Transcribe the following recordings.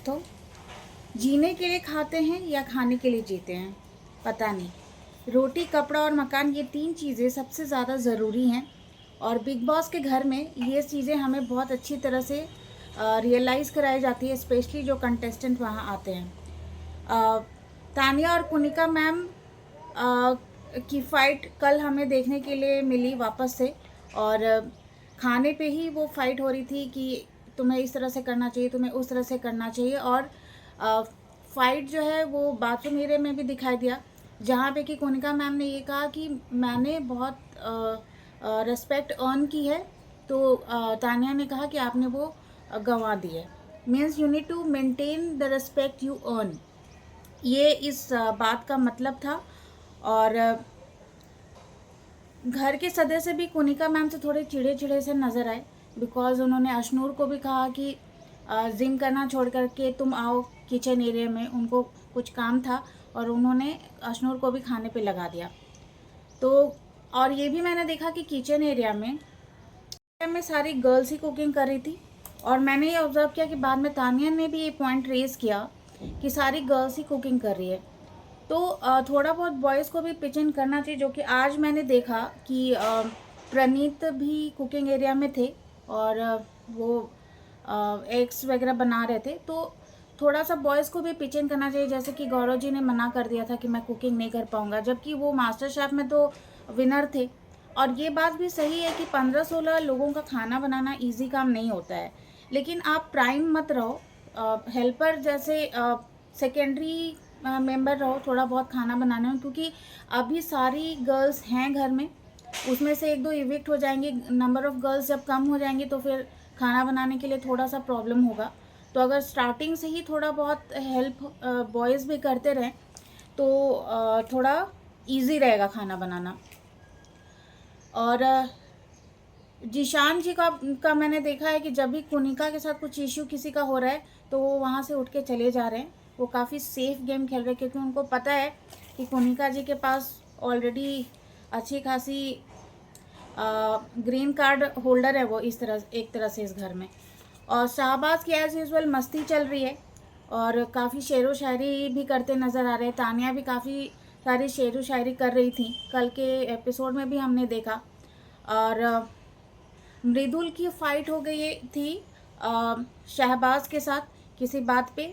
दोस्तों, जीने के लिए खाते हैं या खाने के लिए जीते हैं पता नहीं। रोटी, कपड़ा और मकान, ये 3 चीज़ें सबसे ज़्यादा ज़रूरी हैं और बिग बॉस के घर में ये चीज़ें हमें बहुत अच्छी तरह से रियलाइज़ कराई जाती है, स्पेशली जो कंटेस्टेंट वहाँ आते हैं। अ, तानिया और कुनिका मैम की फ़ाइट कल हमें देखने के लिए मिली वापस से, और खाने पे ही वो फ़ाइट हो रही थी कि तुम्हें इस तरह से करना चाहिए, तुम्हें उस तरह से करना चाहिए। और फ़ाइट जो है वो बाथरूम एरिया में भी दिखाई दिया, जहाँ पे कि कोनिका मैम ने ये कहा कि मैंने बहुत रिस्पेक्ट अर्न की है, तो तानिया ने कहा कि आपने वो गंवा दी है। Means you need to maintain the respect you earn, ये इस बात का मतलब था। और घर के सदस्य भी कुनिका मैम से थोड़े चिड़े चिड़े से नज़र आए, बिकॉज उन्होंने अशनूर को भी कहा कि जिम करना छोड़ करके तुम आओ किचन एरिया में, उनको कुछ काम था और उन्होंने अशनूर को भी खाने पे लगा दिया। तो और ये भी मैंने देखा कि किचन एरिया में सारी गर्ल्स ही कुकिंग कर रही थी, और मैंने ये ऑब्ज़र्व किया कि बाद में तानिया ने भी ये पॉइंट रेज़ किया कि सारी गर्ल्स ही कुकिंग कर रही है। तो थोड़ा बहुत बॉयज़ को भी पिच इन करना चाहिए, जो कि आज मैंने देखा कि प्रणीत भी कुकिंग एरिया में थे और वो एग्स वगैरह बना रहे थे। तो थोड़ा सा बॉयज़ को भी पिच इन करना चाहिए, जैसे कि गौरव जी ने मना कर दिया था कि मैं कुकिंग नहीं कर पाऊँगा, जबकि वो मास्टर शेफ़ में तो विनर थे। और ये बात भी सही है कि 15-16 लोगों का खाना बनाना ईजी काम नहीं होता है, लेकिन आप प्राइम मत रहो, हेल्पर जैसे सेकेंडरी मेंबर रहो थोड़ा बहुत खाना बनाने में, क्योंकि अभी सारी गर्ल्स हैं घर में, उसमें से 1-2 इविक्ट हो जाएंगे, नंबर ऑफ़ गर्ल्स जब कम हो जाएंगे तो फिर खाना बनाने के लिए थोड़ा सा प्रॉब्लम होगा। तो अगर स्टार्टिंग से ही थोड़ा बहुत हेल्प बॉयज़ भी करते रहें तो थोड़ा इजी रहेगा खाना बनाना। और जीशान जी का मैंने देखा है कि जब भी कुनिका के साथ कुछ इश्यू किसी का हो रहा है तो वो वहाँ से उठ के चले जा रहे हैं। वो काफ़ी सेफ गेम खेल रहे हैं, क्योंकि उनको पता है कि कुनिका जी के पास ऑलरेडी अच्छी खासी ग्रीन कार्ड होल्डर है वो, इस तरह एक तरह से इस घर में। और शाहबाज की एज़ यूजुअल मस्ती चल रही है और काफ़ी शेर व शायरी भी करते नज़र आ रहे हैं। तानिया भी काफ़ी सारी शेर व शायरी कर रही थी, कल के एपिसोड में भी हमने देखा। और मृदुल की फ़ाइट हो गई थी शहबाज के साथ किसी बात पे,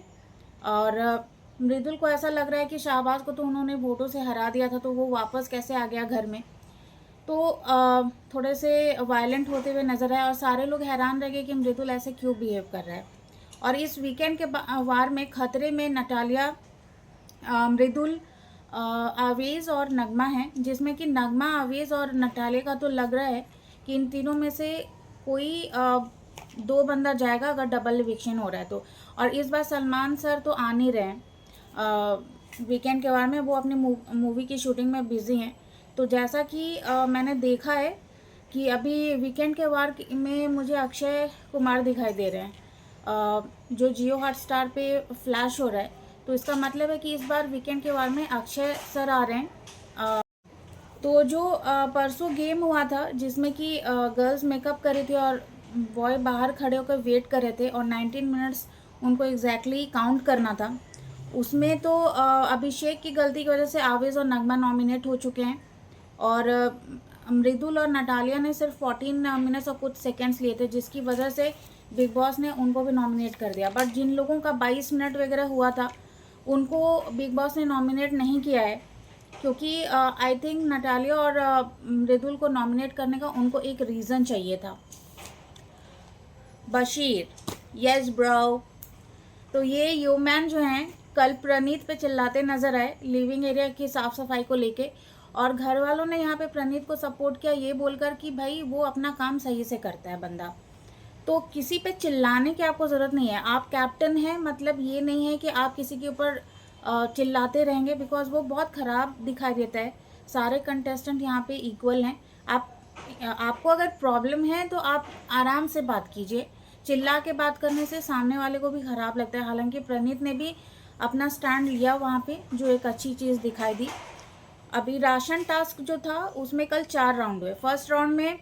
और मृदुल को ऐसा लग रहा है कि शहबाज को तो उन्होंने वोटों से हरा दिया था, तो वो वापस कैसे आ गया घर में। तो थोड़े से वायलेंट होते हुए नज़र आए और सारे लोग हैरान रह गए कि मृदुल ऐसे क्यों बिहेव कर रहा है। और इस वीकेंड के वार में खतरे में नटालिया, मृदुल, आवेज़ और नगमा हैं, जिसमें कि नगमा, आवेज़ और नटालिया का तो लग रहा है कि इन तीनों में से कोई 2 बंदा जाएगा अगर डबल इविक्शन हो रहा है तो। और इस बार सलमान सर तो आ नहीं रहे हैं वीकेंड के वार में, वो अपनी मूवी की शूटिंग में बिज़ी हैं। तो जैसा कि मैंने देखा है कि अभी वीकेंड के वार में मुझे अक्षय कुमार दिखाई दे रहे हैं, जो जियो हॉटस्टार पे फ्लैश हो रहा है। तो इसका मतलब है कि इस बार वीकेंड के वार में अक्षय सर आ रहे हैं। तो जो परसों गेम हुआ था जिसमें कि गर्ल्स मेकअप कर रही थी और बॉय बाहर खड़े होकर वेट कर रहे थे और 19 मिनट्स उनको एग्जैक्टली काउंट करना था, उसमें तो अभिषेक की गलती की वजह से आवेज़ और नगमा नॉमिनेट हो चुके हैं। और मृदुल और नटालिया ने सिर्फ 14 मिनट्स और कुछ सेकेंड्स लिए थे, जिसकी वजह से बिग बॉस ने उनको भी नॉमिनेट कर दिया। बट जिन लोगों का 22 मिनट वगैरह हुआ था उनको बिग बॉस ने नॉमिनेट नहीं किया है, क्योंकि आई थिंक नटालिया और मृदुल को नॉमिनेट करने का उनको एक रीज़न चाहिए था। Bashir, yes bro. तो ये ह्यूमन जो हैं कल प्रणीत पे चिल्लाते नजर आए लिविंग एरिया की साफ़ सफाई को लेके, और घर वालों ने यहाँ पे प्रणीत को सपोर्ट किया ये बोलकर कि भाई वो अपना काम सही से करता है बंदा, तो किसी पे चिल्लाने की आपको ज़रूरत नहीं है। आप कैप्टन हैं, मतलब ये नहीं है कि आप किसी के ऊपर चिल्लाते रहेंगे, बिकॉज वो बहुत ख़राब दिखाई देता है। सारे कंटेस्टेंट यहाँ पे इक्वल हैं। आपको अगर प्रॉब्लम है तो आप आराम से बात कीजिए, चिल्ला के बात करने से सामने वाले को भी ख़राब लगता है। हालांकि प्रणीत ने भी अपना स्टैंड लिया वहाँ पे, जो एक अच्छी चीज़ दिखाई दी। अभी राशन टास्क जो था उसमें कल 4 राउंड हुए। फर्स्ट राउंड में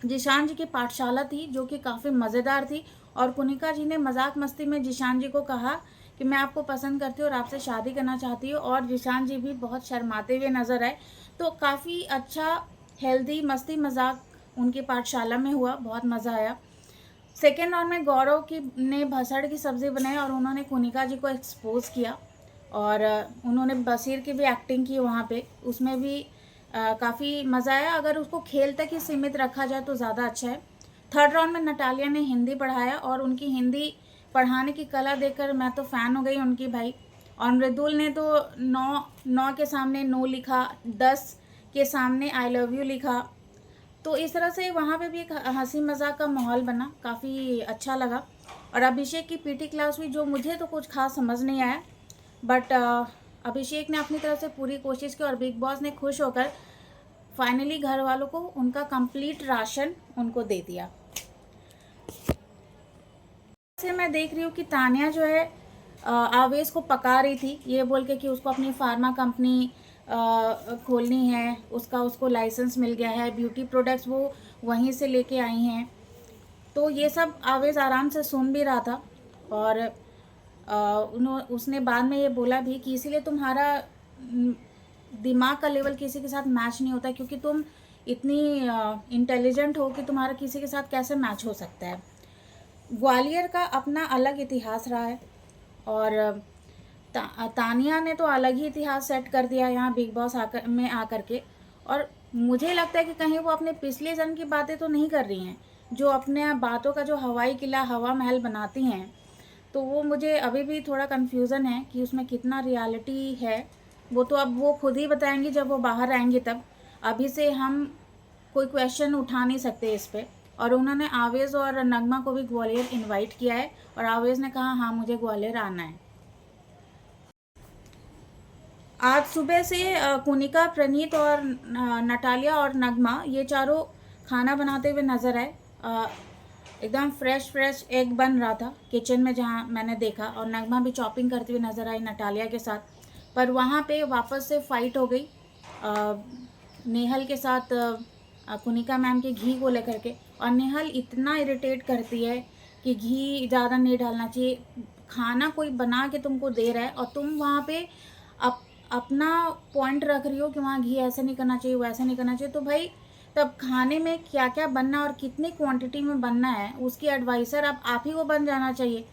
जिशान जी की पाठशाला थी जो कि काफ़ी मज़ेदार थी, और कुनिका जी ने मजाक मस्ती में जिशान जी को कहा कि मैं आपको पसंद करती हूँ और आपसे शादी करना चाहती हूँ, और जिशान जी भी बहुत शर्माते हुए नज़र आए। तो काफ़ी अच्छा हेल्दी मस्ती मजाक उनकी पाठशाला में हुआ, बहुत मज़ा आया। सेकेंड राउंड में गौरव की ने भसड़ की सब्ज़ी बनाई और उन्होंने कुनिका जी को एक्सपोज किया, और उन्होंने बशीर की भी एक्टिंग की वहाँ पे, उसमें भी काफ़ी मज़ा आया। अगर उसको खेल तक ही सीमित रखा जाए तो ज़्यादा अच्छा है। थर्ड राउंड में नटालिया ने हिंदी पढ़ाया, और उनकी हिंदी पढ़ाने की कला देखकर मैं तो फ़ैन हो गई उनकी भाई। और मृदुल ने तो 9 के सामने नो लिखा, 10 के सामने आई लव यू लिखा। तो इस तरह से वहाँ पे भी एक हंसी मजाक का माहौल बना, काफ़ी अच्छा लगा। और अभिषेक की पीटी क्लास हुई, जो मुझे तो कुछ खास समझ नहीं आया, बट अभिषेक ने अपनी तरफ से पूरी कोशिश की और बिग बॉस ने खुश होकर फाइनली घर वालों को उनका कंप्लीट राशन उनको दे दिया। से मैं देख रही हूँ कि तानिया जो है आवेश को पका रही थी, ये बोल के कि उसको अपनी फार्मा कंपनी खोलनी है, उसको लाइसेंस मिल गया है, ब्यूटी प्रोडक्ट्स वो वहीं से लेके आई हैं। तो ये सब आवेश आराम से सुन भी रहा था, और उसने बाद में ये बोला भी कि इसीलिए तुम्हारा दिमाग का लेवल किसी के साथ मैच नहीं होता, क्योंकि तुम इतनी इंटेलिजेंट हो कि तुम्हारा किसी के साथ कैसे मैच हो सकता है। ग्वालियर का अपना अलग इतिहास रहा है, और तानिया ने तो अलग ही इतिहास सेट कर दिया यहाँ बिग बॉस में आकर के। और मुझे लगता है कि कहीं वो अपने पिछले जन्म की बातें तो नहीं कर रही हैं, जो अपने बातों का जो हवाई किला हवा महल बनाती हैं। तो वो मुझे अभी भी थोड़ा कन्फ्यूज़न है कि उसमें कितना रियलिटी है। वो तो अब वो खुद ही बताएंगी जब वो बाहर आएंगी तब। अभी से हम कोई क्वेश्चन उठा नहीं सकते इस पर। और उन्होंने आवेज़ और नगमा को भी ग्वालियर इनवाइट किया है, और आवेज़ ने कहा हाँ मुझे ग्वालियर आना है। आज सुबह से कुनिका, प्रणीत और नटालिया और नगमा ये चारों खाना बनाते हुए नज़र आए। एकदम फ्रेश एग बन रहा था किचन में जहाँ मैंने देखा, और नगमा भी चॉपिंग करते हुए नज़र आई नटालिया के साथ। पर वहाँ पे वापस से फाइट हो गई नेहल के साथ, कुनिका मैम के घी को लेकर के। और नेहल इतना इरिटेट करती है कि घी ज़्यादा नहीं डालना चाहिए, खाना कोई बना के तुमको दे रहा है और तुम वहाँ पे अपना पॉइंट रख रही हो कि वहाँ घी ऐसे नहीं करना चाहिए, वैसे नहीं करना चाहिए। तो भाई तब खाने में क्या क्या बनना और कितनी क्वांटिटी में बनना है उसकी एडवाइज़र अब आप ही को बन जाना चाहिए।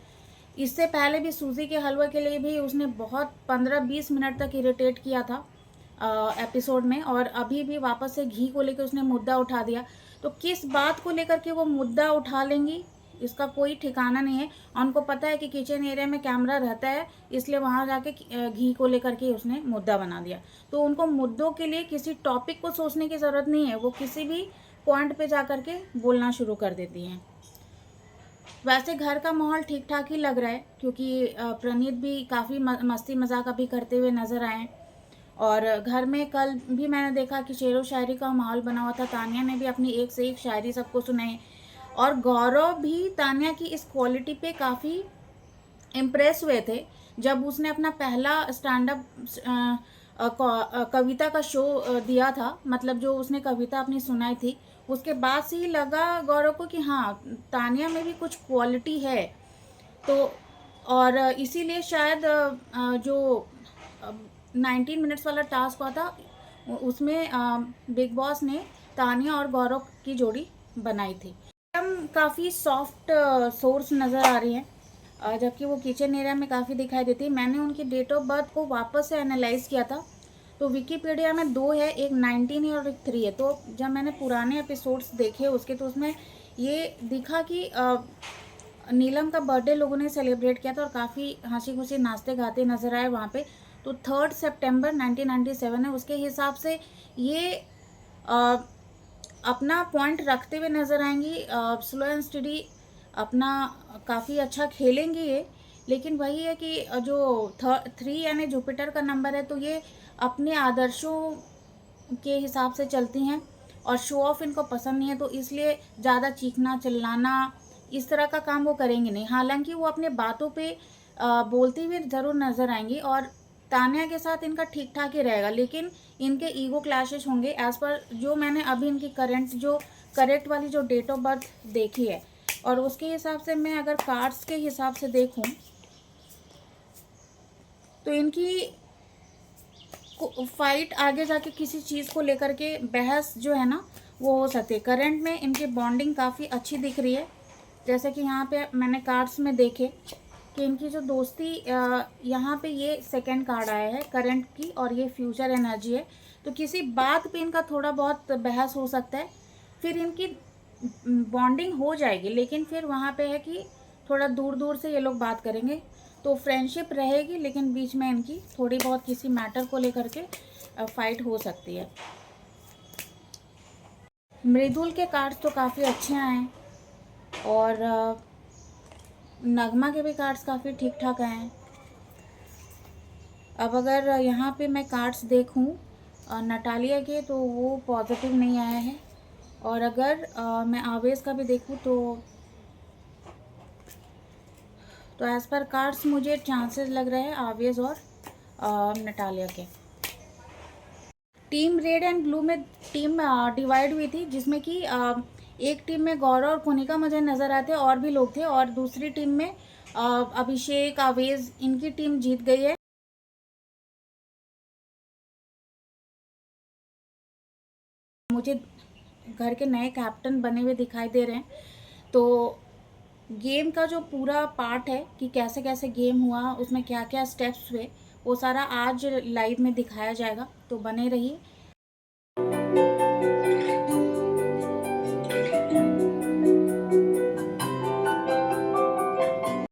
इससे पहले भी सूजी के हलवे के लिए भी उसने बहुत 15-20 मिनट तक इरिटेट किया था एपिसोड में, और अभी भी वापस से घी को लेकर उसने मुद्दा उठा दिया। तो किस बात को लेकर के वो मुद्दा उठा लेंगी इसका कोई ठिकाना नहीं है। उनको पता है कि किचन एरिया में कैमरा रहता है, इसलिए वहाँ जाके घी को लेकर के उसने मुद्दा बना दिया। तो उनको मुद्दों के लिए किसी टॉपिक को सोचने की ज़रूरत नहीं है, वो किसी भी पॉइंट पे जा कर के बोलना शुरू कर देती हैं। वैसे घर का माहौल ठीक ठाक ही लग रहा है, क्योंकि प्रणीत भी काफ़ी मस्ती मजाक अभी करते हुए नज़र आए। और घर में कल भी मैंने देखा कि शेरो शायरी का माहौल बना हुआ था। तानिया ने भी अपनी एक से एक शायरी सबको सुनाई, और गौरव भी तानिया की इस क्वालिटी पे काफ़ी इम्प्रेस हुए थे जब उसने अपना पहला स्टैंड अप कविता का शो दिया था। मतलब जो उसने कविता अपनी सुनाई थी, उसके बाद से ही लगा गौरव को कि हाँ तानिया में भी कुछ क्वालिटी है। तो और इसीलिए शायद जो 19 मिनट्स वाला टास्क हुआ था उसमें बिग बॉस ने तानिया और गौरव की जोड़ी बनाई थी। एकदम काफ़ी सॉफ्ट सोर्स नज़र आ रही है, जबकि वो किचन एरिया में काफ़ी दिखाई देती है। मैंने उनकी डेट ऑफ बर्थ को वापस से एनालाइज किया था, तो विकीपीडिया में 2 है, एक 19 है और एक 3 है। तो जब मैंने पुराने एपिसोड्स देखे उसके, तो उसमें ये दिखा कि नीलम का बर्थडे लोगों ने सेलिब्रेट किया था और काफ़ी हंसी खुशी नाचते गाते नज़र आए वहाँ पे। तो 3 सितंबर 1997 है, उसके हिसाब से ये अपना पॉइंट रखते हुए नज़र आएंगी। स्लो एंड स्टडी अपना काफ़ी अच्छा खेलेंगी ये, लेकिन वही है कि जो 3 यानी जुपिटर का नंबर है, तो ये अपने आदर्शों के हिसाब से चलती हैं और शो ऑफ इनको पसंद नहीं है, तो इसलिए ज़्यादा चीखना चिल्लाना इस तरह का काम वो करेंगे नहीं। हालांकि वो अपने बातों पे बोलती हुई ज़रूर नज़र आएंगी, और तानिया के साथ इनका ठीक ठाक ही रहेगा, लेकिन इनके ईगो क्लैशेस होंगे एज़ पर जो मैंने अभी इनकी करेक्ट वाली जो डेट ऑफ बर्थ देखी है। और उसके हिसाब से मैं अगर कार्ड्स के हिसाब से देखूं तो इनकी फाइट आगे जाके किसी चीज़ को लेकर के बहस जो है ना वो हो सकती है। करंट में इनकी बॉन्डिंग काफ़ी अच्छी दिख रही है, जैसे कि यहाँ पे मैंने कार्ड्स में देखे कि इनकी जो दोस्ती, यहाँ पे ये सेकंड कार्ड आया है करंट की, और ये फ्यूचर एनर्जी है। तो किसी बात पे इनका थोड़ा बहुत बहस हो सकता है, फिर इनकी बॉन्डिंग हो जाएगी, लेकिन फिर वहाँ पे है कि थोड़ा दूर दूर से ये लोग बात करेंगे। तो फ्रेंडशिप रहेगी, लेकिन बीच में इनकी थोड़ी बहुत किसी मैटर को लेकर के फाइट हो सकती है। मृदुल के कार्ड्स तो काफ़ी अच्छे आए हैं, और नगमा के भी कार्ड्स काफ़ी ठीक ठाक आए हैं। अब अगर यहाँ पे मैं कार्ड्स देखूँ नटालिया के, तो वो पॉजिटिव नहीं आया है, और अगर मैं आवेश का भी देखूँ तो एज़ पर कार्ड्स मुझे चांसेस लग रहे हैं आवेश और नटालिया के। टीम रेड एंड ब्लू में टीम डिवाइड हुई थी, जिसमें कि एक टीम में गौरव और कोनिका मुझे नज़र आते, और भी लोग थे, और दूसरी टीम में अभिषेक, आवेश, इनकी टीम जीत गई है। मुझे घर के नए कैप्टन बने हुए दिखाई दे रहे हैं, तो गेम का जो पूरा पार्ट है कि कैसे कैसे गेम हुआ, उसमें क्या क्या स्टेप्स हुए, वो सारा आज लाइव में दिखाया जाएगा, तो बने रहिए।